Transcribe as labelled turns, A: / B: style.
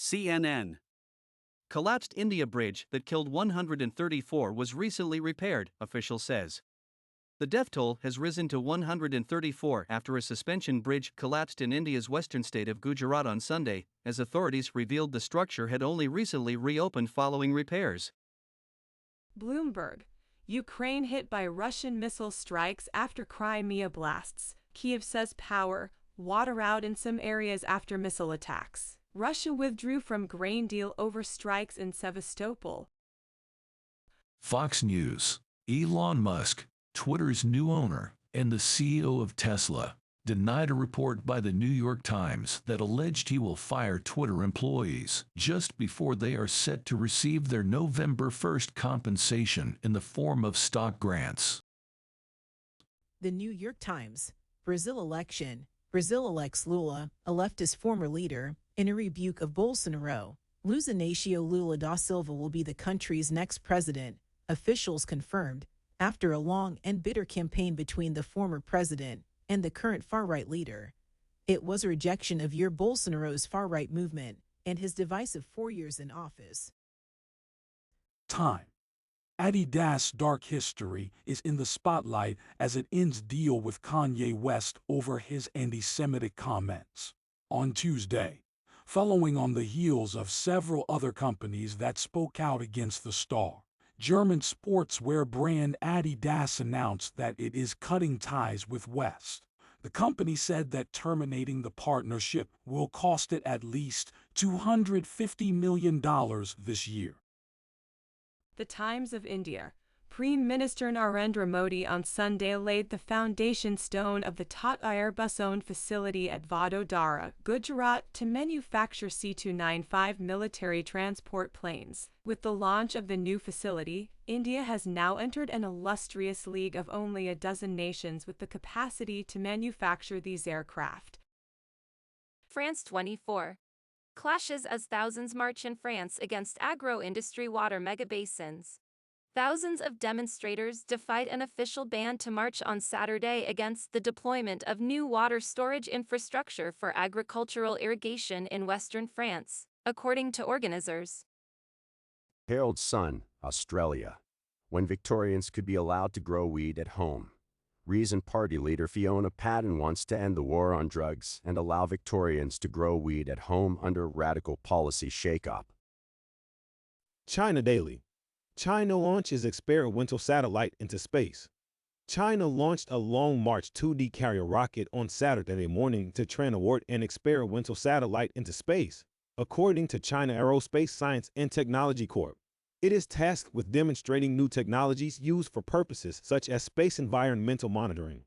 A: CNN. Collapsed India bridge that killed 134 was recently repaired, official says. The death toll has risen to 134 after a suspension bridge collapsed in India's western state of Gujarat on Sunday, as authorities revealed the structure had only recently reopened following repairs.
B: Bloomberg. Ukraine hit by Russian missile strikes after Crimea blasts. Kyiv says power, water out in some areas after missile attacks. Russia withdrew from grain deal over strikes in Sevastopol.
C: Fox News. Elon Musk, Twitter's new owner and the CEO of Tesla, denied a report by the New York Times that alleged he will fire Twitter employees just before they are set to receive their November 1st compensation in the form of stock grants.
D: The New York Times. Brazil election. Brazil elects Lula, a leftist former leader, in a rebuke of Bolsonaro. Luiz Inácio Lula da Silva will be the country's next president, officials confirmed, after a long and bitter campaign between the former president and the current far-right leader. It was a rejection of Jair Bolsonaro's far-right movement and his divisive 4 years in office.
E: Time. Adidas' dark history is in the spotlight as it ends deal with Kanye West over his anti-Semitic comments. On Tuesday, following on the heels of several other companies that spoke out against the star, German sportswear brand Adidas announced that it is cutting ties with West. The company said that terminating the partnership will cost it at least $250 million this year.
B: The Times of India. Prime Minister Narendra Modi on Sunday laid the foundation stone of the Tata Airbus-owned facility at Vadodara, Gujarat, to manufacture C-295 military transport planes. With the launch of the new facility, India has now entered an illustrious league of only a dozen nations with the capacity to manufacture these aircraft.
F: France 24. Clashes as thousands march in France against agro-industry water megabasins. Thousands of demonstrators defied an official ban to march on Saturday against the deployment of new water storage infrastructure for agricultural irrigation in western France, according to organizers.
G: Herald Sun, Australia. When Victorians could be allowed to grow weed at home. Reason Party leader Fiona Patten wants to end the war on drugs and allow Victorians to grow weed at home under radical policy shakeup.
H: China Daily. China launches experimental satellite into space. China launched a Long March 2D carrier rocket on Saturday morning to transport an experimental satellite into space, according to China Aerospace Science and Technology Corp. It is tasked with demonstrating new technologies used for purposes such as space environmental monitoring.